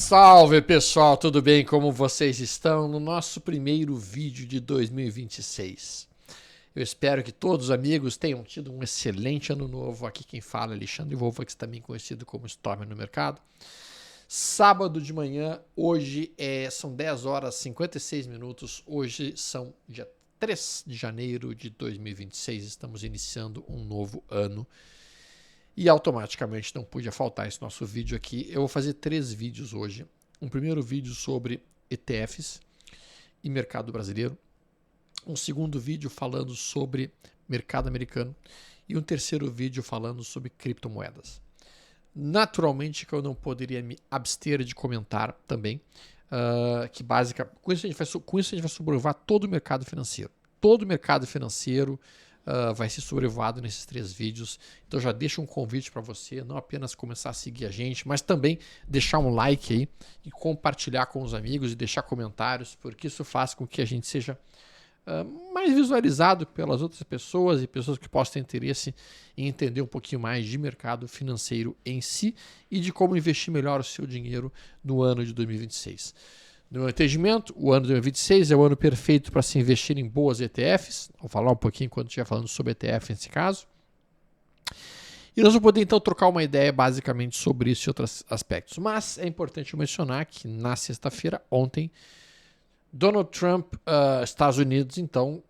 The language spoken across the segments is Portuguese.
Salve pessoal, tudo bem? Como vocês estão? No nosso primeiro vídeo de 2026. Eu espero que todos os amigos tenham tido um excelente ano novo. Aqui quem fala é Alexandre Wolfax, também conhecido como Stormer no mercado. Sábado de manhã, hoje são 10 horas e 56 minutos. Hoje são dia 3 de janeiro de 2026. Estamos iniciando um novo ano. E automaticamente não podia faltar esse nosso vídeo aqui. Eu vou fazer 3 vídeos hoje. Um primeiro vídeo sobre ETFs e mercado brasileiro. Um segundo vídeo falando sobre mercado americano. E um terceiro vídeo falando sobre criptomoedas. Naturalmente que eu não poderia me abster de comentar também. Com isso a gente vai sobrevoar todo o mercado financeiro. Todo o mercado financeiro vai ser sobrevoado nesses 3 vídeos. Então já deixo um convite para você, não apenas começar a seguir a gente, mas também deixar um like aí e compartilhar com os amigos e deixar comentários, porque isso faz com que a gente seja mais visualizado pelas outras pessoas e pessoas que possam ter interesse em entender um pouquinho mais de mercado financeiro em si e de como investir melhor o seu dinheiro no ano de 2026. No meu entendimento, o ano de 2026 é o ano perfeito para se investir em boas ETFs. Vou falar um pouquinho quando estiver falando sobre ETF nesse caso. E nós vamos poder então trocar uma ideia basicamente sobre isso e outros aspectos. Mas é importante mencionar que na sexta-feira, ontem, Donald Trump, Estados Unidos, então,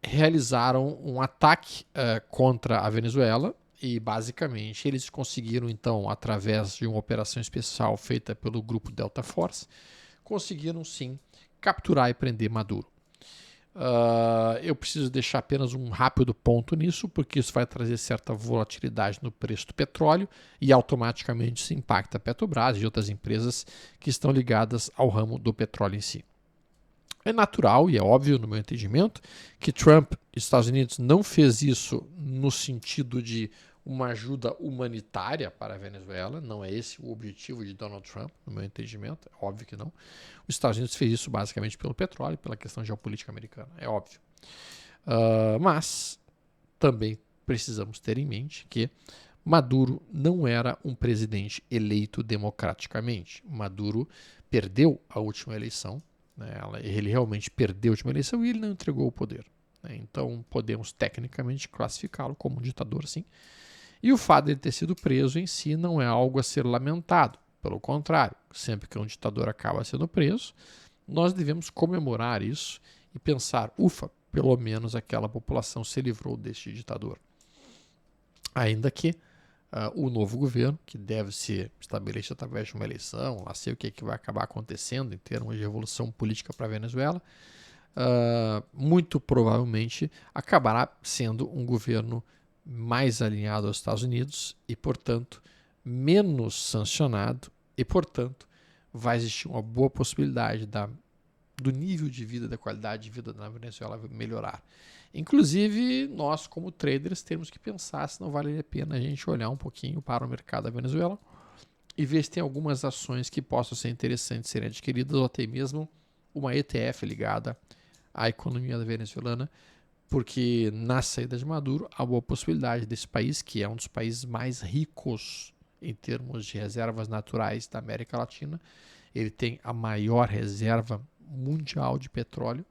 realizaram um ataque contra a Venezuela e, basicamente, eles conseguiram, então, através de uma operação especial feita pelo grupo Delta Force, conseguiram, sim, capturar e prender Maduro. Eu preciso deixar apenas um rápido ponto nisso, porque isso vai trazer certa volatilidade no preço do petróleo e, automaticamente, isso impacta a Petrobras e outras empresas que estão ligadas ao ramo do petróleo em si. É natural e é óbvio, no meu entendimento, que Trump e Estados Unidos não fez isso no sentido de uma ajuda humanitária para a Venezuela. Não é esse o objetivo de Donald Trump, no meu entendimento. É óbvio que não. Os Estados Unidos fez isso basicamente pelo petróleo, pela questão geopolítica americana. É óbvio. Mas também precisamos ter em mente que Maduro não era um presidente eleito democraticamente. Maduro perdeu a última eleição. Ele realmente perdeu a última eleição e ele não entregou o poder. Então podemos tecnicamente classificá-lo como um ditador, sim. E o fato de ele ter sido preso em si não é algo a ser lamentado. Pelo contrário, sempre que um ditador acaba sendo preso, nós devemos comemorar isso e pensar, ufa, pelo menos aquela população se livrou deste ditador. Ainda que o novo governo, que deve ser estabelecido através de uma eleição, lá sei o que vai acabar acontecendo em termos de evolução política para a Venezuela, muito provavelmente acabará sendo um governo mais alinhado aos Estados Unidos e, portanto, menos sancionado e, portanto, vai existir uma boa possibilidade do nível de vida, da qualidade de vida na Venezuela melhorar. Inclusive, nós, como traders, temos que pensar se não vale a pena a gente olhar um pouquinho para o mercado da Venezuela e ver se tem algumas ações que possam ser interessantes serem adquiridas ou até mesmo uma ETF ligada à economia da venezuelana, porque na saída de Maduro há boa possibilidade desse país, que é um dos países mais ricos em termos de reservas naturais da América Latina. Ele tem a maior reserva mundial de petróleo,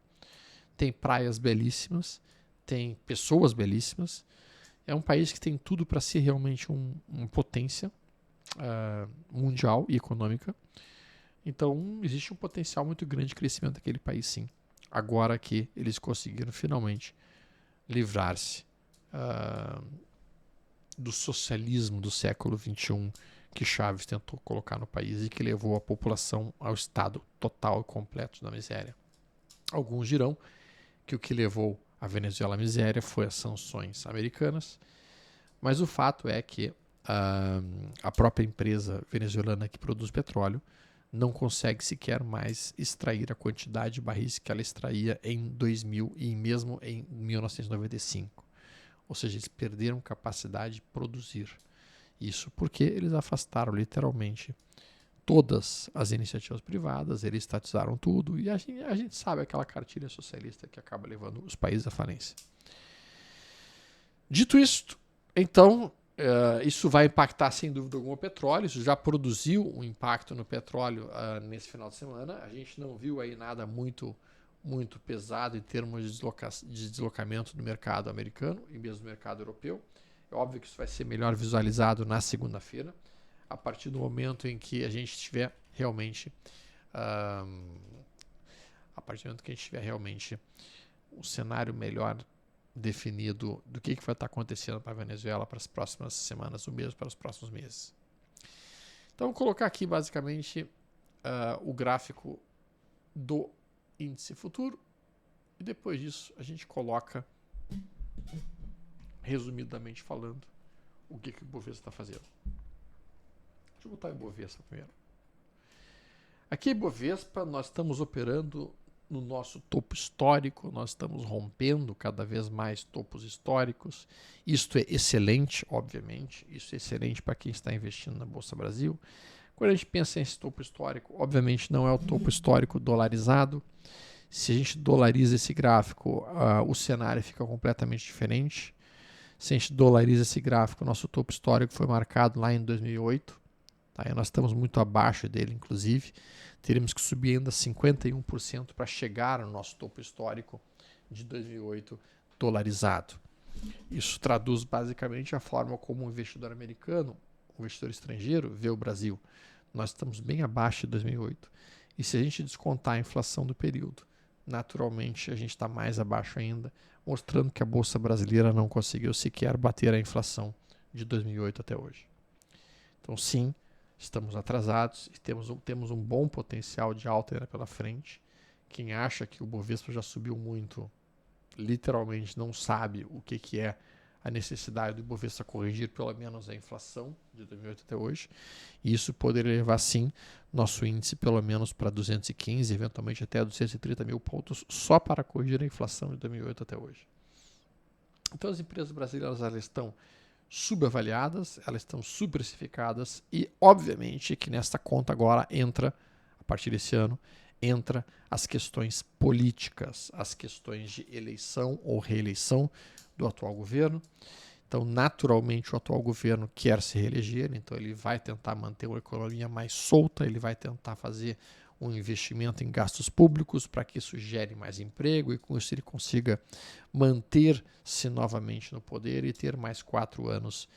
tem praias belíssimas, tem pessoas belíssimas. É um país que tem tudo para ser realmente uma potência mundial e econômica. Então existe um potencial muito grande de crescimento daquele país, sim. Agora que eles conseguiram finalmente livrar-se do socialismo do século XXI que Chávez tentou colocar no país e que levou a população ao estado total e completo da miséria. Alguns dirão que o que levou a Venezuela à miséria foi as sanções americanas, mas o fato é que a própria empresa venezuelana que produz petróleo não consegue sequer mais extrair a quantidade de barris que ela extraía em 2000 e mesmo em 1995. Ou seja, eles perderam capacidade de produzir. Isso porque eles afastaram literalmente todas as iniciativas privadas, eles estatizaram tudo e a gente sabe aquela cartilha socialista que acaba levando os países à falência. Dito isto, então, Isso vai impactar, sem dúvida alguma, o petróleo. Isso já produziu um impacto no petróleo nesse final de semana. A gente não viu aí nada muito pesado em termos de deslocamento do mercado americano e mesmo do mercado europeu. É óbvio que isso vai ser melhor visualizado na segunda-feira, a partir do momento em que a gente tiver realmente um cenário melhor definido do que vai estar acontecendo para a Venezuela para as próximas semanas, ou mesmo para os próximos meses. Então, vou colocar aqui basicamente o gráfico do índice futuro e depois disso a gente coloca, resumidamente falando, o que o Ibovespa está fazendo. Deixa eu botar o Ibovespa primeiro. Aqui, Ibovespa, nós estamos operando no nosso topo histórico, nós estamos rompendo cada vez mais topos históricos. Isto é excelente, obviamente, isso é excelente para quem está investindo na Bolsa Brasil. Quando a gente pensa nesse topo histórico, obviamente não é o topo histórico dolarizado. Se a gente dolariza esse gráfico, o cenário fica completamente diferente. Se a gente dolariza esse gráfico, nosso topo histórico foi marcado lá em 2008. Tá? E nós estamos muito abaixo dele, inclusive. Teríamos que subir ainda 51% para chegar no nosso topo histórico de 2008 dolarizado. Isso traduz basicamente a forma como um investidor americano, um investidor estrangeiro, vê o Brasil. Nós estamos bem abaixo de 2008. E se a gente descontar a inflação do período, naturalmente a gente está mais abaixo ainda, mostrando que a Bolsa Brasileira não conseguiu sequer bater a inflação de 2008 até hoje. Então, sim, estamos atrasados e temos um bom potencial de alta ainda pela frente. Quem acha que o Bovespa já subiu muito, literalmente não sabe o que é a necessidade do Ibovespa corrigir pelo menos a inflação de 2008 até hoje. E isso poderia levar, sim, nosso índice pelo menos para 215, eventualmente até 230 mil pontos, só para corrigir a inflação de 2008 até hoje. Então, as empresas brasileiras elas estão subavaliadas, elas estão subprecificadas e, obviamente, que nesta conta agora entra, a partir desse ano, entra as questões políticas, as questões de eleição ou reeleição do atual governo. Então, naturalmente, o atual governo quer se reeleger, então ele vai tentar manter uma economia mais solta, ele vai tentar fazer um investimento em gastos públicos para que isso gere mais emprego e com isso ele consiga manter-se novamente no poder e ter mais 4 anos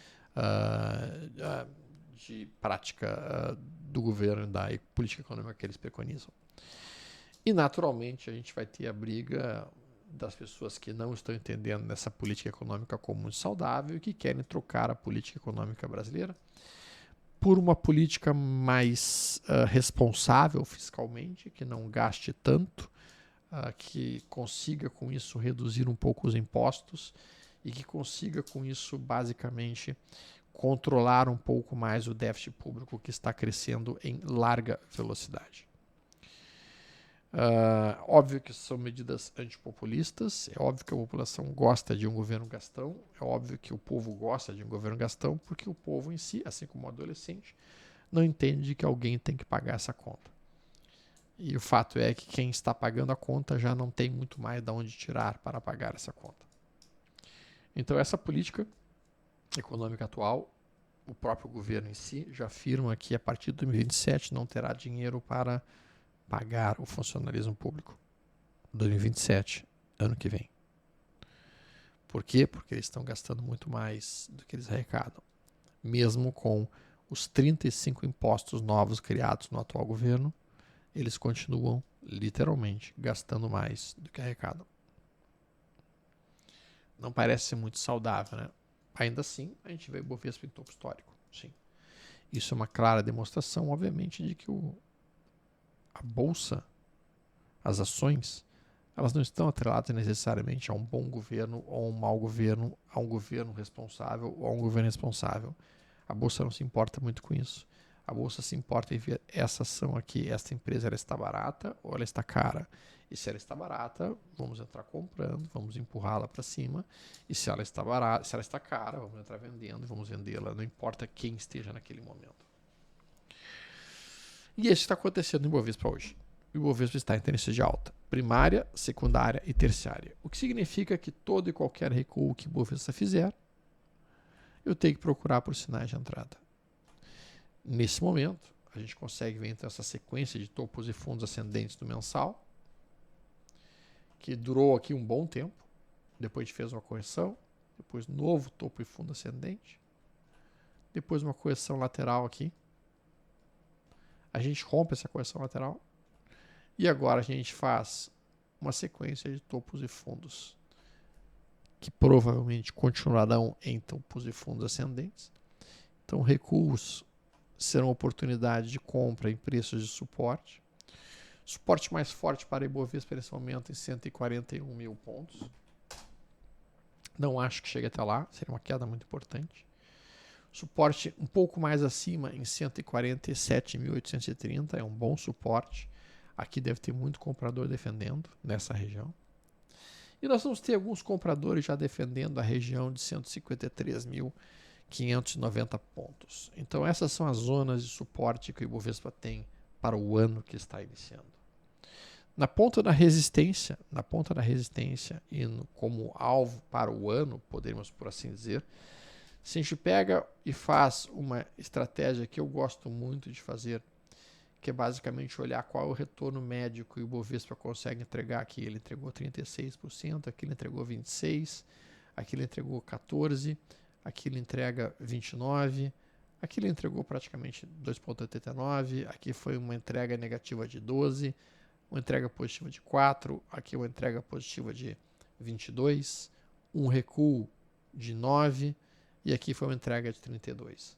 de prática do governo e da política econômica que eles preconizam. E, naturalmente, a gente vai ter a briga das pessoas que não estão entendendo essa política econômica como muito saudável e que querem trocar a política econômica brasileira por uma política mais responsável fiscalmente, que não gaste tanto, que consiga com isso reduzir um pouco os impostos e que consiga com isso basicamente controlar um pouco mais o déficit público que está crescendo em larga velocidade. Óbvio que são medidas antipopulistas, é óbvio que a população gosta de um governo gastão, é óbvio que o povo gosta de um governo gastão, porque o povo em si, assim como o adolescente, não entende que alguém tem que pagar essa conta. E o fato é que quem está pagando a conta já não tem muito mais de onde tirar para pagar essa conta. Então essa política econômica atual, o próprio governo em si já afirma que a partir de 2027 não terá dinheiro para pagar o funcionalismo público. 2027, ano que vem. Por quê? Porque eles estão gastando muito mais do que eles arrecadam. Mesmo com os 35 impostos novos criados no atual governo, eles continuam, literalmente, gastando mais do que arrecadam. Não parece ser muito saudável, né? Ainda assim, a gente vê o Bovespa em topo histórico. Sim. Isso é uma clara demonstração, obviamente, de que a bolsa, as ações, elas não estão atreladas necessariamente a um bom governo ou a um mau governo, a um governo responsável ou a um governo responsável. A bolsa não se importa muito com isso. A bolsa se importa em ver essa ação aqui, essa empresa ela está barata ou ela está cara. E se ela está barata, vamos entrar comprando, vamos empurrá-la para cima. E se ela está barata, se ela está cara, vamos entrar vendendo e vamos vendê-la, não importa quem esteja naquele momento. E isso está acontecendo no Ibovespa hoje. O Ibovespa está em tendência de alta, primária, secundária e terciária. O que significa que todo e qualquer recuo que o Ibovespa fizer, eu tenho que procurar por sinais de entrada. Nesse momento, a gente consegue ver então essa sequência de topos e fundos ascendentes do mensal, que durou aqui um bom tempo. Depois a gente fez uma correção, depois novo topo e fundo ascendente, depois uma correção lateral aqui. A gente rompe essa correção lateral e agora a gente faz uma sequência de topos e fundos que provavelmente continuarão em topos e fundos ascendentes. Então, recuos serão oportunidade de compra em preços de suporte. Suporte mais forte para Ibovespa nesse momento em 141 mil pontos. Não acho que chegue até lá, seria uma queda muito importante. Suporte um pouco mais acima em 147.830, é um bom suporte. Aqui deve ter muito comprador defendendo nessa região. E nós vamos ter alguns compradores já defendendo a região de 153.590 pontos. Então essas são as zonas de suporte que o Ibovespa tem para o ano que está iniciando. Na ponta da resistência e como alvo para o ano, podemos por assim dizer, se a gente pega e faz uma estratégia que eu gosto muito de fazer, que é basicamente olhar qual é o retorno médio que o Ibovespa consegue entregar aqui. Ele entregou 36%, aqui ele entregou 26%, aqui ele entregou 14%, aqui ele entrega 29%, aqui ele entregou praticamente 2,89%, aqui foi uma entrega negativa de 12%, uma entrega positiva de 4%, aqui uma entrega positiva de 22%, um recuo de 9%, e aqui foi uma entrega de 32%.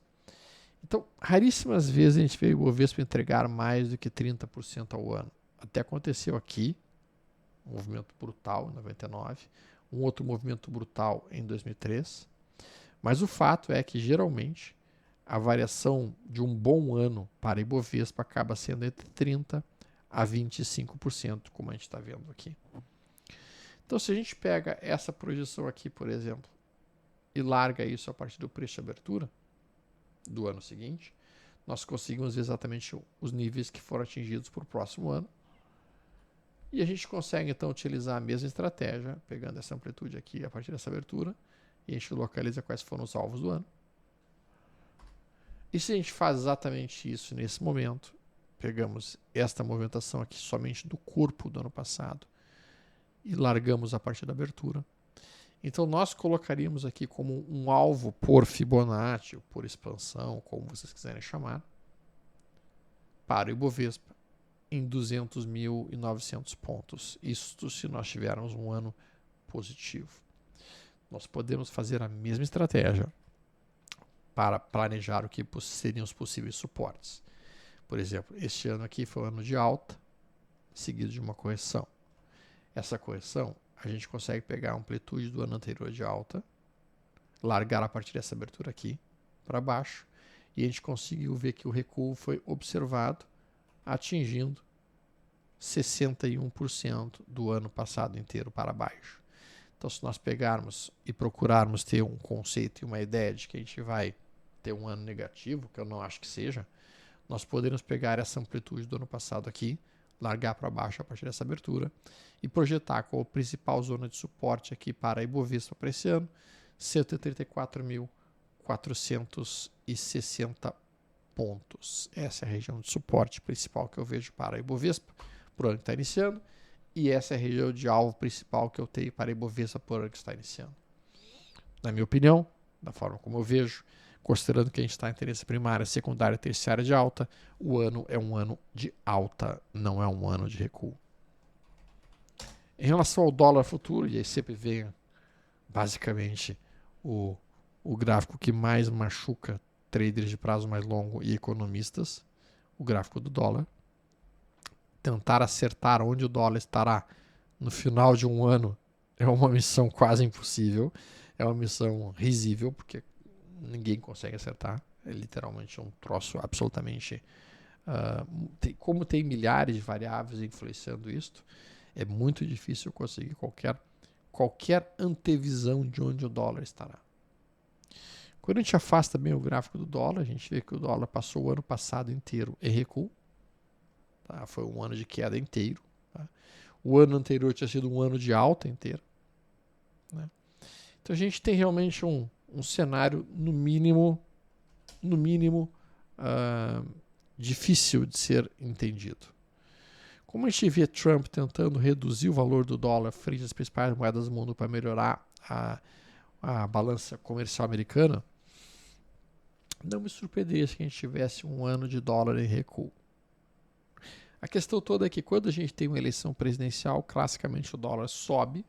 Então, raríssimas vezes a gente vê o Ibovespa entregar mais do que 30% ao ano. Até aconteceu aqui, um movimento brutal em 99, um outro movimento brutal em 2003, mas o fato é que geralmente a variação de um bom ano para Ibovespa acaba sendo entre 30% a 25%, como a gente está vendo aqui. Então, se a gente pega essa projeção aqui, por exemplo, e larga isso a partir do preço de abertura do ano seguinte, nós conseguimos ver exatamente os níveis que foram atingidos para o próximo ano. E a gente consegue, então, utilizar a mesma estratégia, pegando essa amplitude aqui a partir dessa abertura, e a gente localiza quais foram os alvos do ano. E se a gente faz exatamente isso nesse momento, pegamos esta movimentação aqui somente do corpo do ano passado e largamos a partir da abertura, então nós colocaríamos aqui como um alvo por Fibonacci, ou por expansão, como vocês quiserem chamar, para o Ibovespa em 200.900 pontos. Isso se nós tivermos um ano positivo. Nós podemos fazer a mesma estratégia para planejar o que seriam os possíveis suportes. Por exemplo, este ano aqui foi um ano de alta, seguido de uma correção. Essa correção, a gente consegue pegar a amplitude do ano anterior de alta, largar a partir dessa abertura aqui para baixo, e a gente conseguiu ver que o recuo foi observado, atingindo 61% do ano passado inteiro para baixo. Então, se nós pegarmos e procurarmos ter um conceito e uma ideia de que a gente vai ter um ano negativo, que eu não acho que seja, nós podemos pegar essa amplitude do ano passado aqui, largar para baixo a partir dessa abertura e projetar como principal zona de suporte aqui para a Ibovespa para esse ano, 134.460 pontos. Essa é a região de suporte principal que eu vejo para a Ibovespa para o ano que está iniciando, e essa é a região de alvo principal que eu tenho para a Ibovespa para o ano que está iniciando. Na minha opinião, da forma como eu vejo, considerando que a gente está em tendência primária, secundária e terciária de alta, o ano é um ano de alta, não é um ano de recuo. Em relação ao dólar futuro, e aí sempre vem basicamente o gráfico que mais machuca traders de prazo mais longo e economistas, o gráfico do dólar. Tentar acertar onde o dólar estará no final de um ano é uma missão quase impossível, é uma missão risível, porque ninguém consegue acertar. É literalmente um troço absolutamente... como tem milhares de variáveis influenciando isto, é muito difícil conseguir qualquer antevisão de onde o dólar estará. Quando a gente afasta bem o gráfico do dólar, a gente vê que o dólar passou o ano passado inteiro em recuo. Tá? Foi um ano de queda inteiro. Tá? O ano anterior tinha sido um ano de alta inteira. Né? Então a gente tem realmente um cenário, no mínimo, difícil de ser entendido. Como a gente vê Trump tentando reduzir o valor do dólar frente às principais moedas do mundo para melhorar a balança comercial americana, não me surpreenderia se a gente tivesse um ano de dólar em recuo. A questão toda é que quando a gente tem uma eleição presidencial, classicamente o dólar sobe,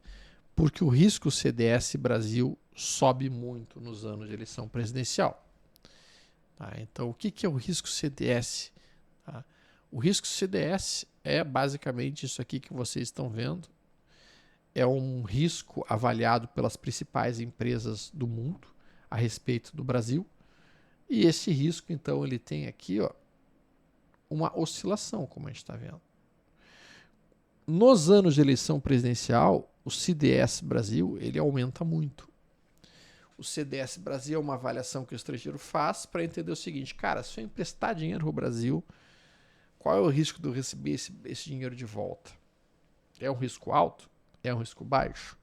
porque o risco CDS Brasil sobe muito nos anos de eleição presidencial. Tá? Então, o que é o risco CDS? Tá? O risco CDS é basicamente isso aqui que vocês estão vendo. É um risco avaliado pelas principais empresas do mundo a respeito do Brasil. E esse risco, então, ele tem aqui uma oscilação, como a gente está vendo. Nos anos de eleição presidencial, o CDS Brasil ele aumenta muito. O CDS Brasil é uma avaliação que o estrangeiro faz para entender o seguinte: cara, se eu emprestar dinheiro para o Brasil, qual é o risco de eu receber esse dinheiro de volta? É um risco alto? É um risco baixo?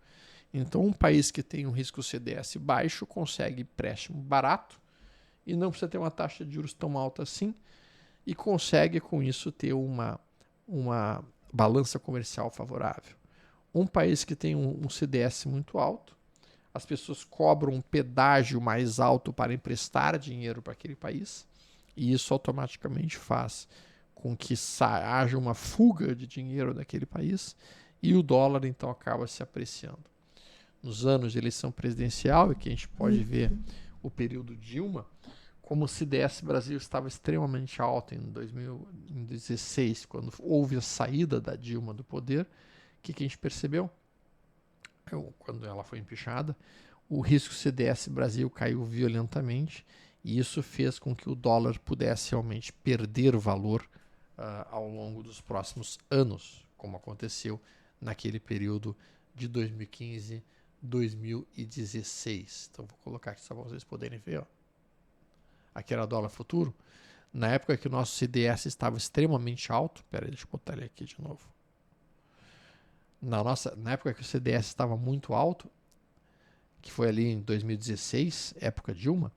Então, um país que tem um risco CDS baixo consegue empréstimo barato e não precisa ter uma taxa de juros tão alta assim e consegue, com isso, ter uma balança comercial favorável. Um país que tem um CDS muito alto, as pessoas cobram um pedágio mais alto para emprestar dinheiro para aquele país e isso automaticamente faz com que haja uma fuga de dinheiro daquele país e o dólar então acaba se apreciando. Nos anos de eleição presidencial, e que a gente pode ver o período Dilma, como o CDS Brasil estava extremamente alto em 2016, quando houve a saída da Dilma do poder, o que a gente percebeu? Quando ela foi empichada, o risco CDS Brasil caiu violentamente e isso fez com que o dólar pudesse realmente perder o valor ao longo dos próximos anos, como aconteceu naquele período de 2015, 2016. Então vou colocar aqui só para vocês poderem ver. Aqui era dólar futuro. Na época que o nosso CDS estava extremamente alto, peraí, deixa eu botar ele aqui de novo. Na época que o CDS estava muito alto, que foi ali em 2016, época Dilma,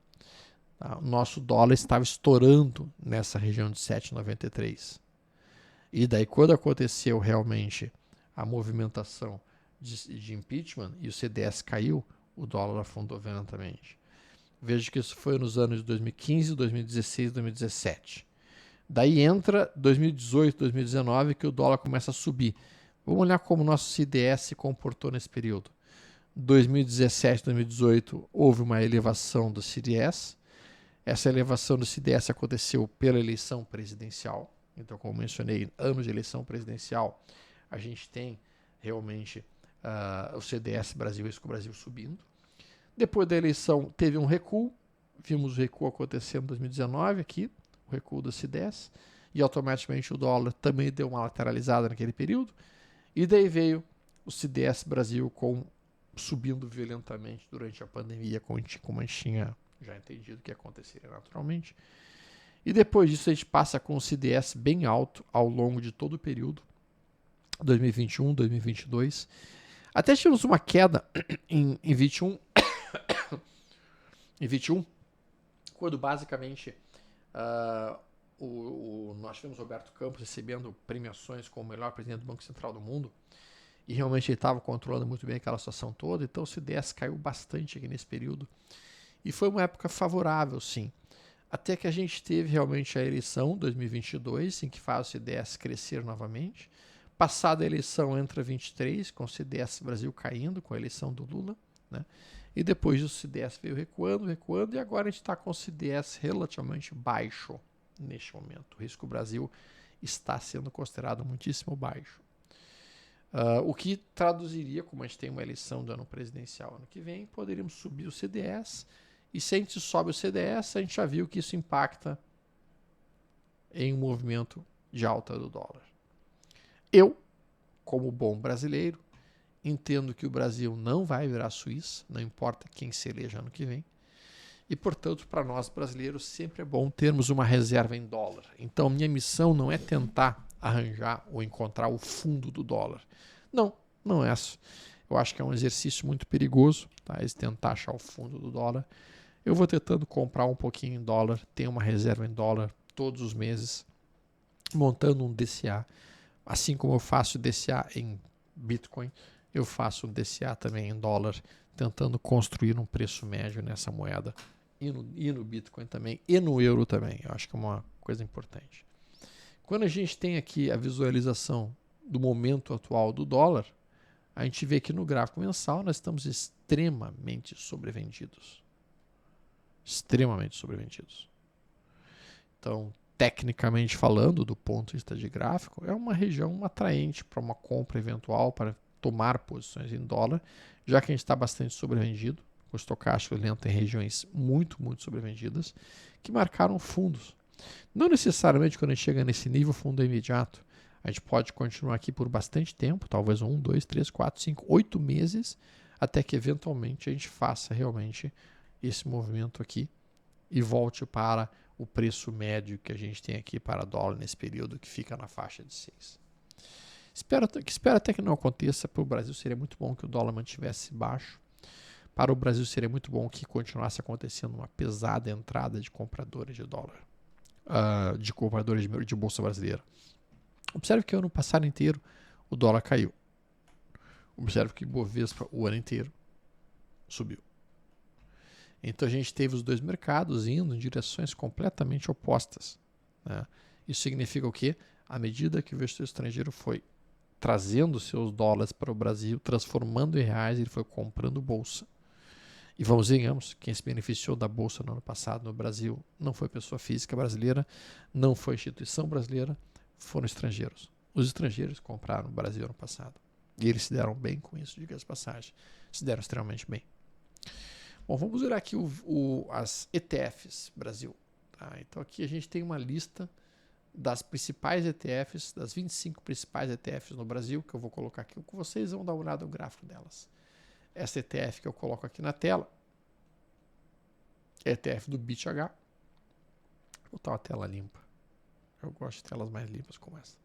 o nosso dólar estava estourando nessa região de 7,93. E daí quando aconteceu realmente a movimentação de impeachment e o CDS caiu, o dólar afundou violentamente. Veja que isso foi nos anos de 2015, 2016, 2017. Daí entra 2018, 2019, que o dólar começa a subir. Vamos olhar como o nosso CDS se comportou nesse período. 2017, 2018, houve uma elevação do CDS. Essa elevação do CDS aconteceu pela eleição presidencial. Então, como mencionei, anos de eleição presidencial, a gente tem realmente o CDS Brasil, risco Brasil subindo. Depois da eleição teve um recuo, vimos o recuo acontecendo em 2019 aqui, o recuo do CDS, e automaticamente o dólar também deu uma lateralizada naquele período, e daí veio o CDS Brasil subindo violentamente durante a pandemia, como a gente tinha já entendido que aconteceria naturalmente. E depois disso a gente passa com o CDS bem alto ao longo de todo o período, 2021, 2022. Até tivemos uma queda em 21, quando basicamente nós tivemos Roberto Campos recebendo premiações como o melhor presidente do Banco Central do mundo, e realmente ele estava controlando muito bem aquela situação toda, então o CDS caiu bastante aqui nesse período. E foi uma época favorável, sim. Até que a gente teve realmente a eleição 2022, em que faz o CDS crescer novamente. Passada a eleição entra 23, com o CDS Brasil caindo, com a eleição do Lula, né? E depois o CDS veio recuando, e agora a gente está com o CDS relativamente baixo neste momento. O risco Brasil está sendo considerado muitíssimo baixo. O que traduziria, como a gente tem uma eleição do ano presidencial ano que vem, poderíamos subir o CDS, e se a gente sobe o CDS, a gente já viu que isso impacta em um movimento de alta do dólar. Eu, como bom brasileiro, entendo que o Brasil não vai virar Suíça, não importa quem se eleja ano que vem, e, portanto, para nós brasileiros sempre é bom termos uma reserva em dólar. Então, minha missão não é tentar arranjar ou encontrar o fundo do dólar. Não é essa. Eu acho que é um exercício muito perigoso, tá? Eles tentar achar o fundo do dólar. Eu vou tentando comprar um pouquinho em dólar, tenho uma reserva em dólar todos os meses, montando um DCA. Assim como eu faço DCA em Bitcoin, eu faço um DCA também em dólar, tentando construir um preço médio nessa moeda. E no Bitcoin também, e no euro também. Eu acho que é uma coisa importante. Quando a gente tem aqui a visualização do momento atual do dólar, a gente vê que no gráfico mensal nós estamos extremamente sobrevendidos. Extremamente sobrevendidos. Então, tecnicamente falando, do ponto de vista de gráfico, é uma região atraente para uma compra eventual, para tomar posições em dólar, já que a gente está bastante sobrevendido. O estocástico lento em regiões muito, muito sobrevendidas, que marcaram fundos. Não necessariamente quando a gente chega nesse nível, fundo é imediato. A gente pode continuar aqui por bastante tempo, talvez 1, 2, 3, 4, 5, 8 meses, até que eventualmente a gente faça realmente esse movimento aqui e volte para o preço médio que a gente tem aqui para dólar nesse período, que fica na faixa de 6. Espero até que não aconteça. Para o Brasil seria muito bom que o dólar mantivesse baixo. Para o Brasil seria muito bom que continuasse acontecendo uma pesada entrada de compradores de dólar, de compradores de bolsa brasileira. Observe que o ano passado inteiro o dólar caiu. Observe que o Bovespa o ano inteiro subiu. Então a gente teve os dois mercados indo em direções completamente opostas, né? Isso significa o quê? À medida que o investidor estrangeiro foi trazendo seus dólares para o Brasil, transformando em reais, ele foi comprando bolsa. E vamos, quem se beneficiou da bolsa no ano passado no Brasil não foi pessoa física brasileira, não foi instituição brasileira, foram estrangeiros. Os estrangeiros compraram no Brasil ano passado. E eles se deram bem com isso, diga-se de passagem. Se deram extremamente bem. Bom, vamos olhar aqui as ETFs Brasil. Tá? Então aqui a gente tem uma lista das principais ETFs, das 25 principais ETFs no Brasil, que eu vou colocar aqui com vocês, vão dar uma olhada no gráfico delas. Essa ETF que eu coloco aqui na tela, é a ETF do BitH. Vou botar uma tela limpa. Eu gosto de telas mais limpas como essa.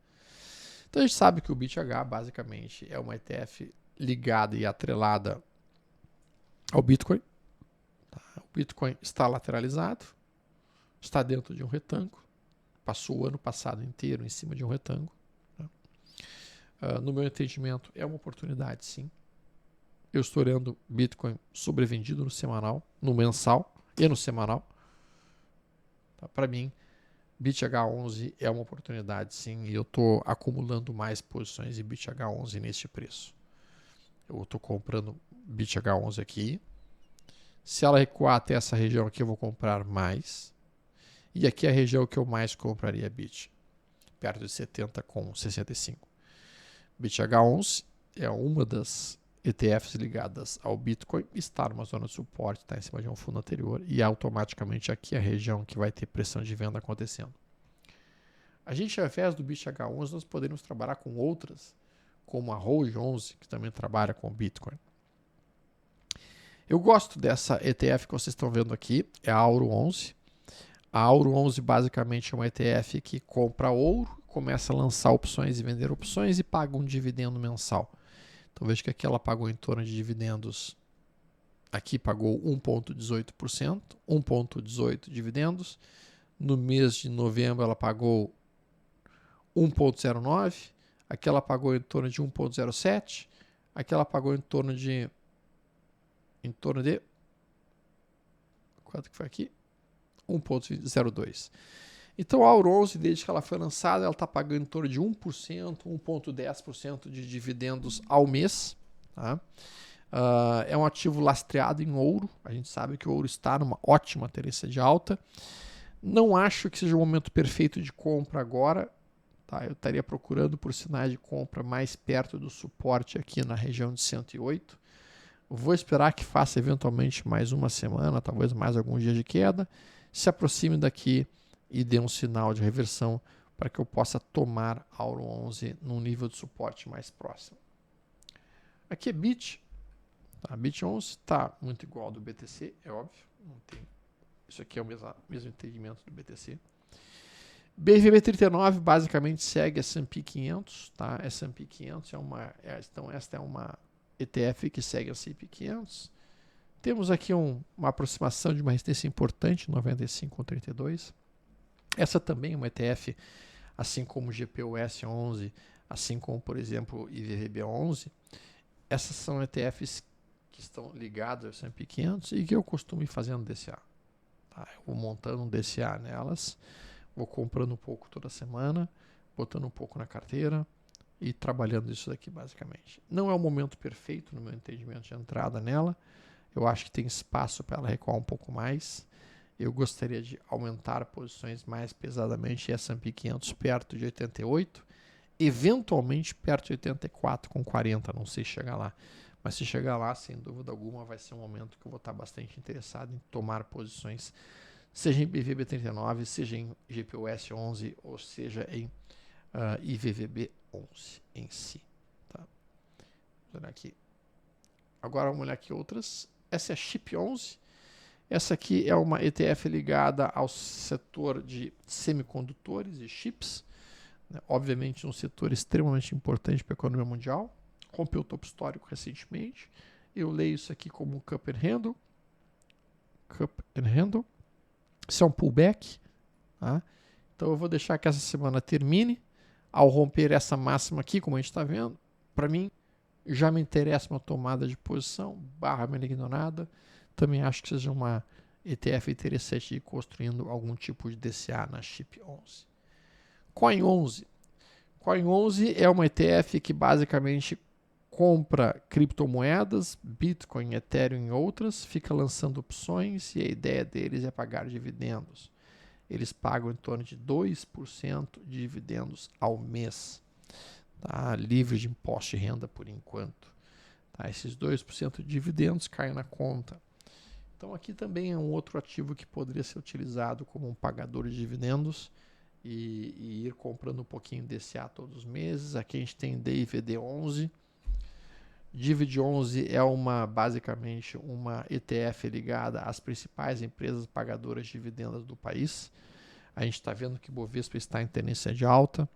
Então a gente sabe que o BitH basicamente é uma ETF ligada e atrelada ao Bitcoin. O Bitcoin está lateralizado, está dentro de um retângulo, passou o ano passado inteiro em cima de um retângulo. No meu entendimento, é uma oportunidade, sim. Eu estou olhando Bitcoin sobrevendido no semanal, no mensal e no semanal. Para mim, BitH11 é uma oportunidade, sim, e eu estou acumulando mais posições de BitH11 neste preço. Eu estou comprando BitH11 aqui. Se ela recuar até essa região aqui, eu vou comprar mais. E aqui é a região que eu mais compraria Bit, perto de 70 com 65. BitH11 é uma das ETFs ligadas ao Bitcoin, está numa zona de suporte, está em cima de um fundo anterior, e automaticamente aqui é a região que vai ter pressão de venda acontecendo. A gente, ao invés do BitH11, nós poderíamos trabalhar com outras, como a Rogue 11, que também trabalha com Bitcoin. Eu gosto dessa ETF que vocês estão vendo aqui, é a Auro 11. A Auro 11 basicamente é uma ETF que compra ouro, começa a lançar opções e vender opções e paga um dividendo mensal. Então veja que aqui ela pagou em torno de dividendos, aqui pagou 1,18%, 1,18 dividendos. No mês de novembro ela pagou 1,09%, aqui ela pagou em torno de 1,07%, aqui ela pagou em torno de quanto que foi aqui? 1,02. Então a Auro 11, desde que ela foi lançada, ela está pagando em torno de 1%, 1,10% de dividendos ao mês. Tá? É um ativo lastreado em ouro. A gente sabe que o ouro está numa ótima tendência de alta. Não acho que seja o momento perfeito de compra agora. Tá? Eu estaria procurando por sinais de compra mais perto do suporte aqui na região de 108. Vou esperar que faça eventualmente mais uma semana, talvez mais alguns dias de queda, se aproxime daqui e dê um sinal de reversão para que eu possa tomar Auro 11 num nível de suporte mais próximo. Aqui é Bit. A Bit 11 está muito igual ao do BTC, é óbvio. Não tem. Isso aqui é o mesmo entendimento do BTC. BRVB 39 basicamente segue S&P 500. Tá? S&P 500 então esta é uma ETF que segue S&P 500. Temos aqui uma aproximação de uma resistência importante, 95,32. Essa também é uma ETF, assim como o GPUS 11, assim como, por exemplo, o IVVB 11. Essas são ETFs que estão ligados ao S&P 500 e que eu costumo ir fazendo DCA. Tá? Eu vou montando um DCA nelas, vou comprando um pouco toda semana, botando um pouco na carteira e trabalhando isso daqui basicamente. Não é o momento perfeito, no meu entendimento, de entrada nela. Eu acho que tem espaço para ela recuar um pouco mais. Eu gostaria de aumentar posições mais pesadamente em S&P 500 perto de 88, eventualmente perto de 84,40, não sei se chegar lá. Mas se chegar lá, sem dúvida alguma, vai ser um momento que eu vou estar bastante interessado em tomar posições, seja em BVB 39, seja em GPUS 11, ou seja em IVVB 11 em si. Tá? Vamos olhar aqui. Agora vamos olhar aqui outras. Essa é a SHIP 11. Essa aqui é uma ETF ligada ao setor de semicondutores e chips. Né? Obviamente um setor extremamente importante para a economia mundial. Rompeu o topo histórico recentemente. Eu leio isso aqui como um cup and handle. Cup and handle. Isso é um pullback. Tá? Então eu vou deixar que essa semana termine. Ao romper essa máxima aqui, como a gente está vendo, para mim já me interessa uma tomada de posição, barra menos ignorada. Também acho que seja uma ETF interessante de ir construindo algum tipo de DCA na SHIP 11. Coin 11. Coin 11 é uma ETF que basicamente compra criptomoedas, Bitcoin, Ethereum e outras, fica lançando opções e a ideia deles é pagar dividendos. Eles pagam em torno de 2% de dividendos ao mês. Tá? Livre de imposto de renda por enquanto. Tá? Esses 2% de dividendos caem na conta. Então aqui também é um outro ativo que poderia ser utilizado como um pagador de dividendos e ir comprando um pouquinho desse DCA todos os meses. Aqui a gente tem DIVD 11. Divid 11 é basicamente uma ETF ligada às principais empresas pagadoras de dividendos do país. A gente está vendo que o Bovespa está em tendência de alta.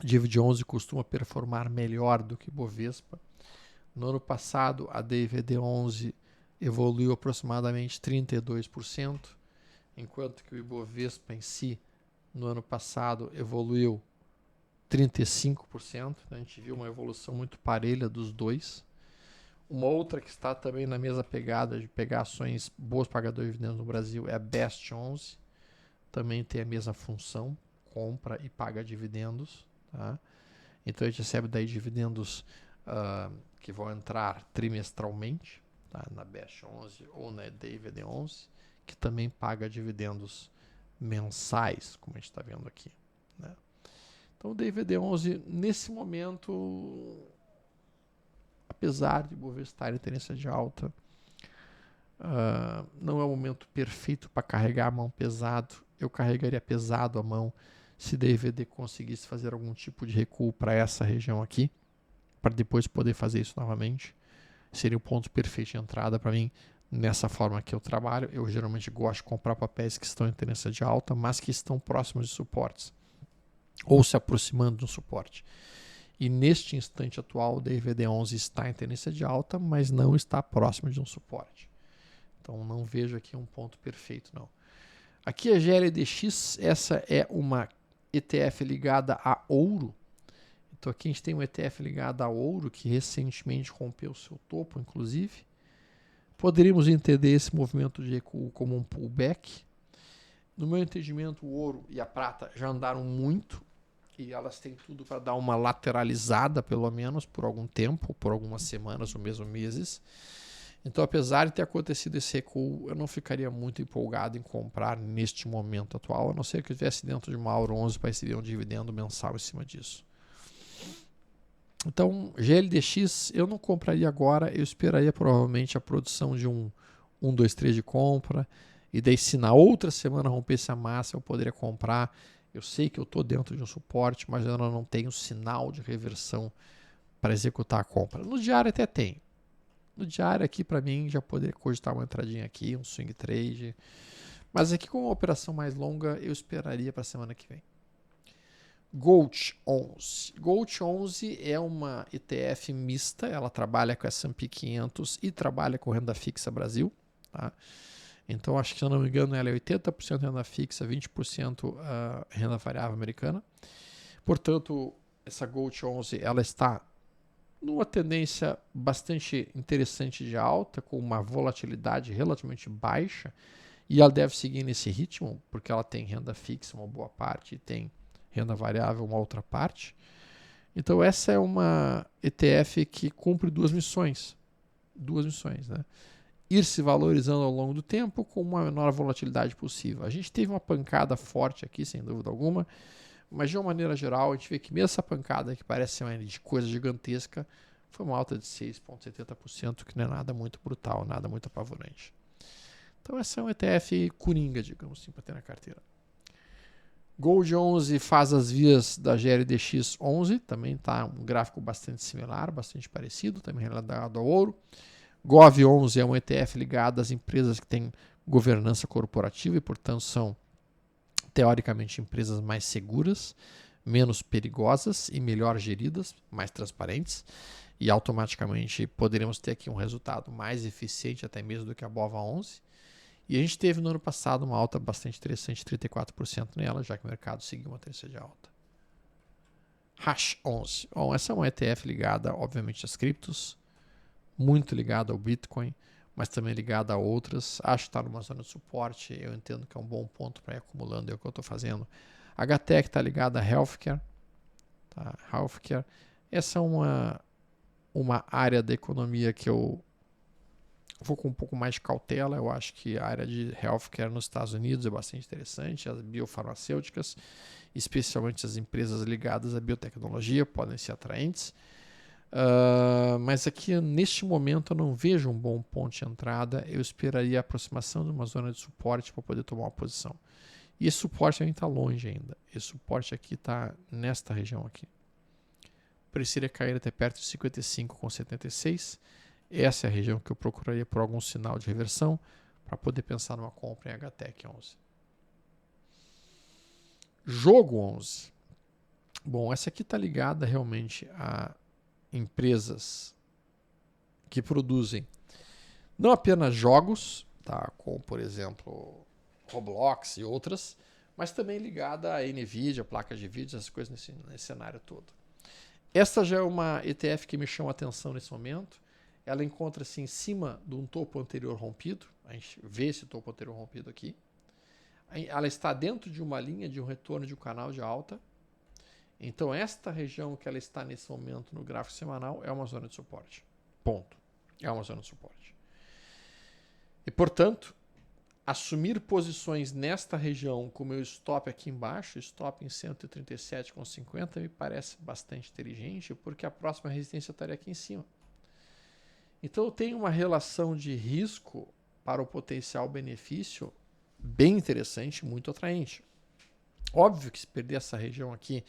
Divid 11 costuma performar melhor do que Bovespa. No ano passado, a DIVD 11 evoluiu aproximadamente 32%, enquanto que o Ibovespa em si, no ano passado, evoluiu 35%. A gente viu uma evolução muito parelha dos dois. Uma outra que está também na mesma pegada de pegar ações boas pagadoras de dividendos no Brasil é a Best 11. Também tem a mesma função, compra e paga dividendos. Tá? Então a gente recebe daí dividendos que vão entrar trimestralmente, tá? Na Best 11 ou na DIVD 11, que também paga dividendos mensais, como a gente está vendo aqui. Né? Então o DIVD 11, nesse momento, apesar de Bovespa estar em tendência de alta, não é o momento perfeito para carregar a mão pesado. Eu carregaria pesado a mão se DIVD conseguisse fazer algum tipo de recuo para essa região aqui, para depois poder fazer isso novamente. Seria o ponto perfeito de entrada para mim nessa forma que eu trabalho. Eu geralmente gosto de comprar papéis que estão em tendência de alta, mas que estão próximos de suportes ou se aproximando de um suporte. E neste instante atual, o DIVD 11 está em tendência de alta, mas não está próximo de um suporte. Então não vejo aqui um ponto perfeito, não. Aqui a GLDX, essa é uma ETF ligada a ouro. Então aqui a gente tem um ETF ligado a ouro que recentemente rompeu seu topo, inclusive. Poderíamos entender esse movimento de recuo como um pullback. No meu entendimento, o ouro e a prata já andaram muito e elas têm tudo para dar uma lateralizada, pelo menos, por algum tempo, por algumas semanas ou mesmo meses. Então, apesar de ter acontecido esse recuo, eu não ficaria muito empolgado em comprar neste momento atual, a não ser que eu estivesse dentro de uma Auro 11 para receber um dividendo mensal em cima disso. Então, GLDX eu não compraria agora, eu esperaria provavelmente a produção de um 2, 3 de compra, e daí se na outra semana rompesse a massa eu poderia comprar. Eu sei que eu estou dentro de um suporte, mas eu não tenho sinal de reversão para executar a compra. No diário até tem. No diário aqui, para mim, já poderia cogitar uma entradinha aqui, um swing trade. Mas aqui com uma operação mais longa, eu esperaria para a semana que vem. Gold 11. Gold 11 é uma ETF mista, ela trabalha com S&P 500 e trabalha com renda fixa Brasil. Tá? Então, acho que, se eu não me engano, ela é 80% renda fixa, 20% renda variável americana. Portanto, essa Gold 11 ela está numa tendência bastante interessante de alta, com uma volatilidade relativamente baixa, e ela deve seguir nesse ritmo, porque ela tem renda fixa, uma boa parte, e tem renda variável, uma outra parte. Então, essa é uma ETF que cumpre duas missões. Né? Ir se valorizando ao longo do tempo com uma menor volatilidade possível. A gente teve uma pancada forte aqui, sem dúvida alguma, mas de uma maneira geral, a gente vê que mesmo essa pancada, que parece ser uma de coisa gigantesca, foi uma alta de 6,70%, que não é nada muito brutal, nada muito apavorante. Então, essa é um ETF coringa, digamos assim, para ter na carteira. Gold 11 faz as vias da GLDX 11, também está um gráfico bastante similar, bastante parecido, também ligado ao ouro. Gov 11 é um ETF ligado às empresas que têm governança corporativa e, portanto, são teoricamente empresas mais seguras, menos perigosas e melhor geridas, mais transparentes, e automaticamente poderemos ter aqui um resultado mais eficiente até mesmo do que a BOVA 11. E a gente teve no ano passado uma alta bastante interessante, 34% nela, já que o mercado seguiu uma tendência de alta. Hash 11. Bom, essa é uma ETF ligada, obviamente, às criptos, muito ligada ao Bitcoin, mas também ligada a outras. Acho que está numa zona de suporte, eu entendo que é um bom ponto para ir acumulando, é o que eu estou fazendo. HTEC está ligada a Healthcare. Tá? Healthcare. Essa é uma área da economia que eu vou com um pouco mais de cautela. Eu acho que a área de healthcare nos Estados Unidos é bastante interessante. As biofarmacêuticas, especialmente as empresas ligadas à biotecnologia, podem ser atraentes. Mas aqui, neste momento, eu não vejo um bom ponto de entrada. Eu esperaria a aproximação de uma zona de suporte para poder tomar uma posição. E esse suporte ainda está longe ainda. Esse suporte aqui está nesta região aqui. Precisaria cair até perto de 55,76. Essa é a região que eu procuraria por algum sinal de reversão para poder pensar numa compra em HTEC 11. Jogo 11. Bom, essa aqui está ligada realmente a empresas que produzem não apenas jogos, tá, como por exemplo Roblox e outras, mas também ligada a NVIDIA, placas de vídeo, essas coisas nesse cenário todo. Esta já é uma ETF que me chama a atenção nesse momento. Ela encontra-se em cima de um topo anterior rompido. A gente vê esse topo anterior rompido aqui. Ela está dentro de uma linha de um retorno de um canal de alta. Então, esta região que ela está nesse momento no gráfico semanal é uma zona de suporte. Ponto. É uma zona de suporte. E, portanto, assumir posições nesta região com o meu stop aqui embaixo, stop em 137,50, me parece bastante inteligente, porque a próxima resistência estaria aqui em cima. Então, eu tenho uma relação de risco para o potencial benefício bem interessante, muito atraente. Óbvio que se perder essa região aqui,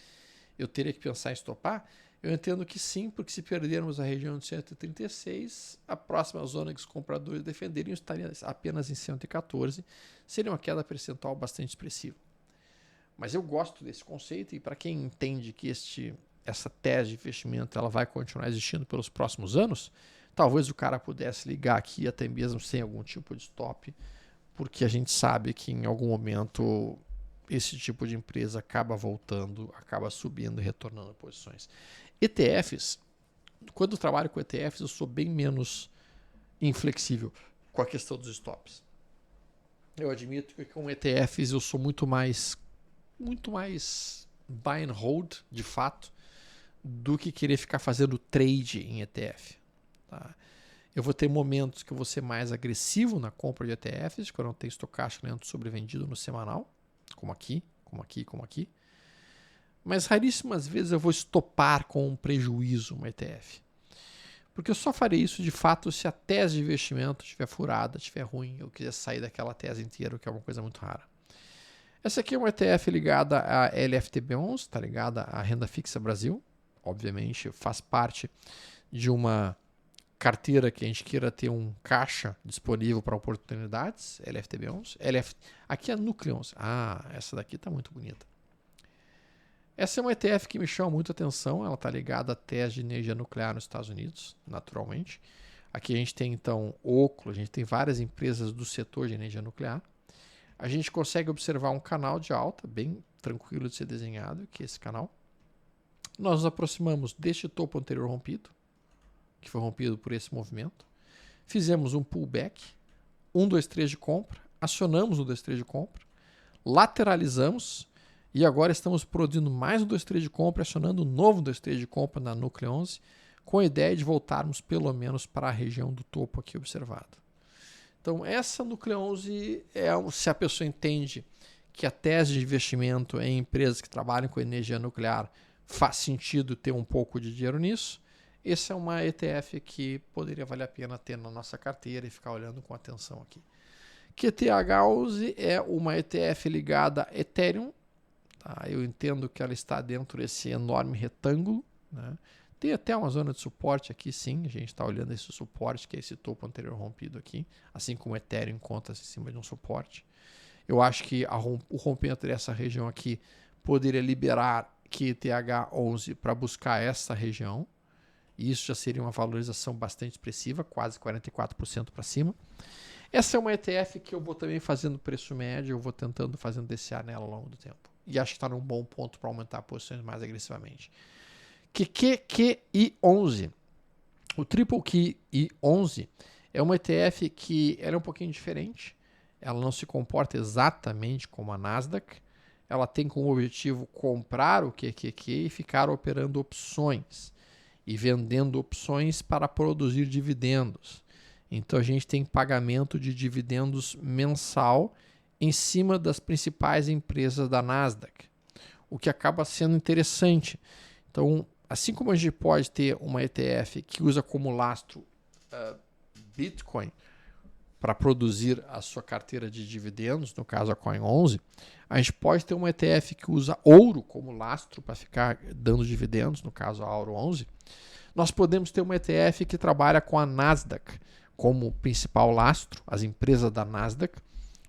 eu teria que pensar em estopar. Eu entendo que sim, porque se perdermos a região de 136, a próxima zona que os compradores defenderiam estaria apenas em 114. Seria uma queda percentual bastante expressiva. Mas eu gosto desse conceito, e para quem entende que essa tese de investimento ela vai continuar existindo pelos próximos anos, talvez o cara pudesse ligar aqui até mesmo sem algum tipo de stop, porque a gente sabe que em algum momento esse tipo de empresa acaba voltando, acaba subindo e retornando posições. ETFs, quando eu trabalho com ETFs, eu sou bem menos inflexível com a questão dos stops. Eu admito que com ETFs eu sou muito mais buy and hold, de fato, do que querer ficar fazendo trade em ETF. Tá? Eu vou ter momentos que eu vou ser mais agressivo na compra de ETFs, quando eu tenho estocástico lento sobrevendido no semanal, como aqui. Mas raríssimas vezes eu vou estopar com um prejuízo uma ETF. Porque eu só farei isso de fato se a tese de investimento estiver furada, estiver ruim, eu quiser sair daquela tese inteira, o que é uma coisa muito rara. Essa aqui é uma ETF ligada à LFTB11, está ligada à renda fixa Brasil. Obviamente faz parte de uma carteira que a gente queira ter um caixa disponível para oportunidades, LFTB11. Aqui é a Núcleo 11. Ah, essa daqui está muito bonita. Essa é uma ETF que me chama muito atenção, ela está ligada a tese de energia nuclear nos Estados Unidos, naturalmente. Aqui a gente tem então Oklo, a gente tem várias empresas do setor de energia nuclear. A gente consegue observar um canal de alta, bem tranquilo de ser desenhado, que é esse canal. Nós nos aproximamos deste topo anterior rompido, que foi rompido por esse movimento. Fizemos um pullback, 1, 2, 3 de compra, acionamos o 2, 3 de compra, lateralizamos e agora estamos produzindo mais um 2, 3 de compra, acionando um novo 2, 3 de compra na Núcleo 11, com a ideia de voltarmos pelo menos para a região do topo aqui observado. Então essa Núcleo 11, se a pessoa entende que a tese de investimento em empresas que trabalham com energia nuclear faz sentido ter um pouco de dinheiro nisso, essa é uma ETF que poderia valer a pena ter na nossa carteira e ficar olhando com atenção aqui. QTH11 é uma ETF ligada a Ethereum. Tá? Eu entendo que ela está dentro desse enorme retângulo. Né? Tem até uma zona de suporte aqui, sim. A gente está olhando esse suporte, que é esse topo anterior rompido aqui. Assim como o Ethereum encontra-se em cima de um suporte. Eu acho que o rompimento dessa região aqui poderia liberar QTH11 para buscar essa região. E isso já seria uma valorização bastante expressiva, quase 44% para cima. Essa é uma ETF que eu vou também fazendo preço médio, eu vou tentando fazendo DCA nela ao longo do tempo. E acho que está num bom ponto para aumentar posições mais agressivamente. QQI11. O Triple QI11 é uma ETF que ela é um pouquinho diferente. Ela não se comporta exatamente como a Nasdaq. Ela tem como objetivo comprar o QQQ e ficar operando opções e vendendo opções para produzir dividendos. Então a gente tem pagamento de dividendos mensal em cima das principais empresas da Nasdaq, o que acaba sendo interessante. Então, assim como a gente pode ter uma ETF que usa como lastro Bitcoin para produzir a sua carteira de dividendos, no caso a Coin 11, a gente pode ter uma ETF que usa ouro como lastro para ficar dando dividendos, no caso a Auro 11. Nós podemos ter uma ETF que trabalha com a Nasdaq como principal lastro, as empresas da Nasdaq,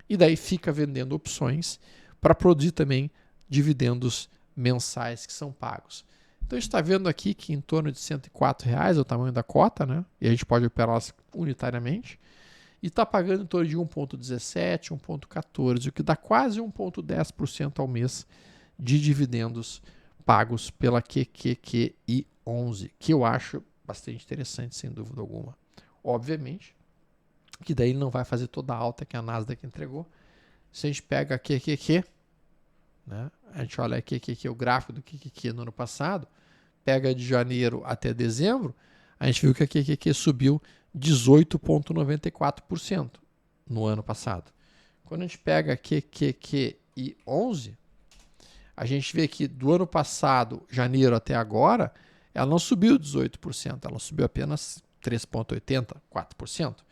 e daí fica vendendo opções para produzir também dividendos mensais que são pagos. Então a gente está vendo aqui que em torno de R$104 é o tamanho da cota, né? E a gente pode operá-las unitariamente. E está pagando em torno de 1,17, 1,14, o que dá quase 1,10% ao mês de dividendos pagos pela QQQI11, que eu acho bastante interessante, sem dúvida alguma. Obviamente que daí ele não vai fazer toda a alta que a Nasdaq entregou. Se a gente pega a QQQ, né, a gente olha aqui o gráfico do QQQ no ano passado, pega de janeiro até dezembro, a gente viu que a QQQ subiu 18,94% no ano passado. Quando a gente pega a QQQI11, a gente vê que do ano passado, janeiro até agora, ela não subiu 18%, ela subiu apenas 3,80%, 4%.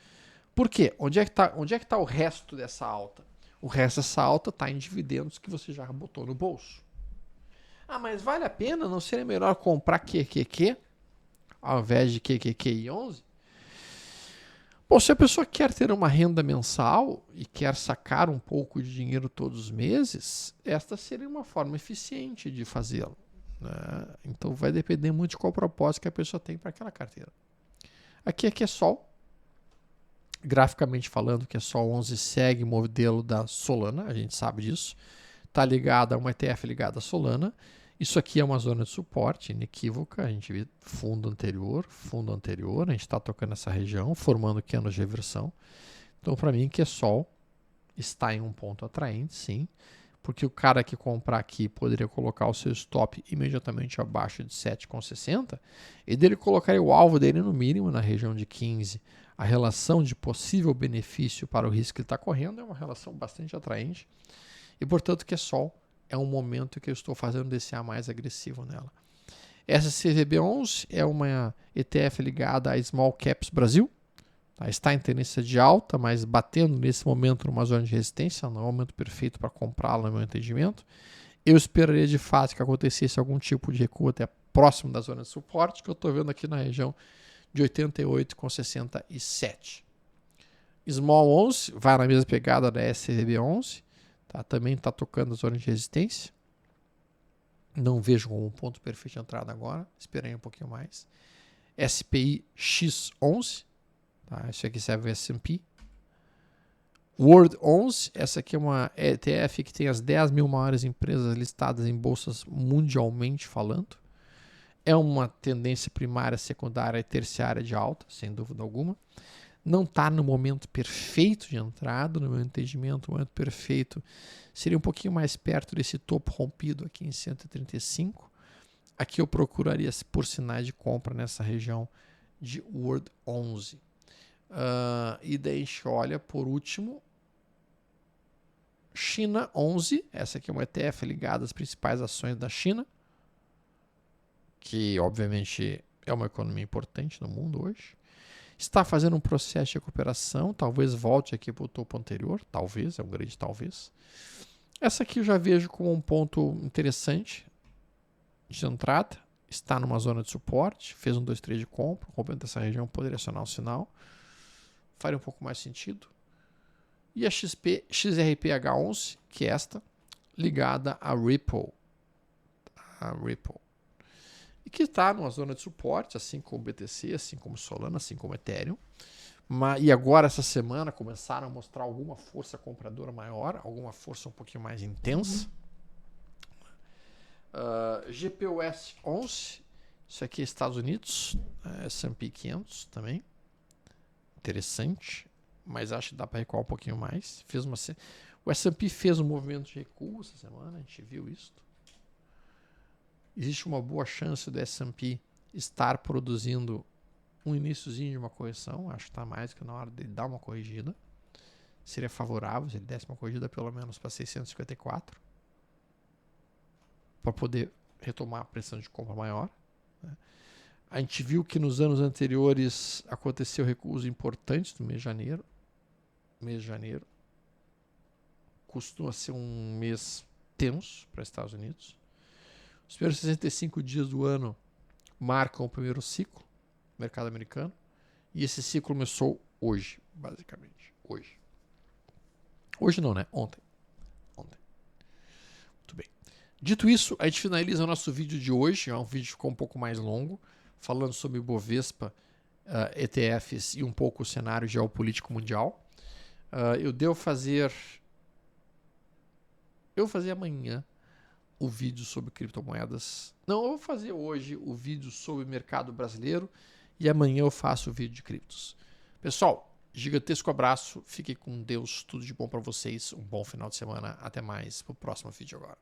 Por quê? Onde é que está o resto dessa alta? O resto dessa alta está em dividendos que você já botou no bolso. Ah, mas vale a pena? Não seria melhor comprar QQQ ao invés de QQQI11? Bom, se a pessoa quer ter uma renda mensal e quer sacar um pouco de dinheiro todos os meses, esta seria uma forma eficiente de fazê-lo. Né? Então vai depender muito de qual propósito que a pessoa tem para aquela carteira. Aqui é QSOL. Graficamente falando, o QSOL 11 segue o modelo da Solana, a gente sabe disso. Está ligada a uma ETF ligada à Solana. Isso aqui é uma zona de suporte inequívoca. A gente vê fundo anterior, a gente está tocando essa região, formando canos de reversão. Então, para mim, QSOL está em um ponto atraente, sim, porque o cara que comprar aqui poderia colocar o seu stop imediatamente abaixo de 7,60 e dele colocaria o alvo dele no mínimo na região de 15. A relação de possível benefício para o risco que ele está correndo é uma relação bastante atraente e, portanto, QSOL é um momento que eu estou fazendo DCA mais agressivo nela. Essa CVB11 é uma ETF ligada a Small Caps Brasil. Tá? Está em tendência de alta, mas batendo nesse momento numa zona de resistência. Não é o momento perfeito para comprá-la, no meu entendimento. Eu esperaria de fato que acontecesse algum tipo de recuo até próximo da zona de suporte, que eu estou vendo aqui na região de 88,67. Small 11 vai na mesma pegada da SCVB11. Tá? Também está tocando a zona de resistência. Não vejo como um ponto perfeito de entrada agora. Esperei um pouquinho mais. SPI X11. Tá? Isso aqui serve o S&P. World 11. Essa aqui é uma ETF que tem as 10 mil maiores empresas listadas em bolsas mundialmente falando. É uma tendência primária, secundária e terciária de alta, sem dúvida alguma. Não está no momento perfeito de entrada, no meu entendimento, o momento perfeito seria um pouquinho mais perto desse topo rompido aqui em 135. Aqui eu procuraria por sinais de compra nessa região de World 11. E daí a gente olha, por último, China 11. Essa aqui é uma ETF ligada às principais ações da China, que obviamente é uma economia importante no mundo hoje. Está fazendo um processo de recuperação, talvez volte aqui para o topo anterior, talvez, é um grande talvez. Essa aqui eu já vejo como um ponto interessante de entrada, está numa zona de suporte, fez um 2-3 de compra, rompendo essa região, poderia acionar um sinal, faria um pouco mais sentido. E a XRPH11, que é esta, ligada a Ripple. E que está numa zona de suporte, assim como o BTC, assim como Solana, assim como Ethereum. E agora, essa semana, começaram a mostrar alguma força compradora maior, alguma força um pouquinho mais intensa. GPUS 11, isso aqui é Estados Unidos, S&P 500 também. Interessante, mas acho que dá para recuar um pouquinho mais. O S&P fez um movimento de recuo essa semana, a gente viu isso. Existe uma boa chance do S&P estar produzindo um iniciozinho de uma correção. Acho que está mais que na hora de dar uma corrigida. Seria favorável se ele desse uma corrigida pelo menos para 654. Para poder retomar a pressão de compra maior. A gente viu que nos anos anteriores aconteceu recuos importantes no mês de janeiro. Mês de janeiro costuma ser um mês tenso para os Estados Unidos. Os primeiros 65 dias do ano marcam o primeiro ciclo do mercado americano. E esse ciclo começou hoje, basicamente. Hoje. Hoje não, né? Ontem. Muito bem. Dito isso, a gente finaliza o nosso vídeo de hoje. É um vídeo que ficou um pouco mais longo, falando sobre Bovespa, ETFs e um pouco o cenário geopolítico mundial. Eu vou fazer amanhã o vídeo sobre criptomoedas. Não, eu vou fazer hoje o vídeo sobre o mercado brasileiro e amanhã eu faço o vídeo de criptos. Pessoal, gigantesco abraço, fiquem com Deus, tudo de bom para vocês, um bom final de semana, até mais pro próximo vídeo agora.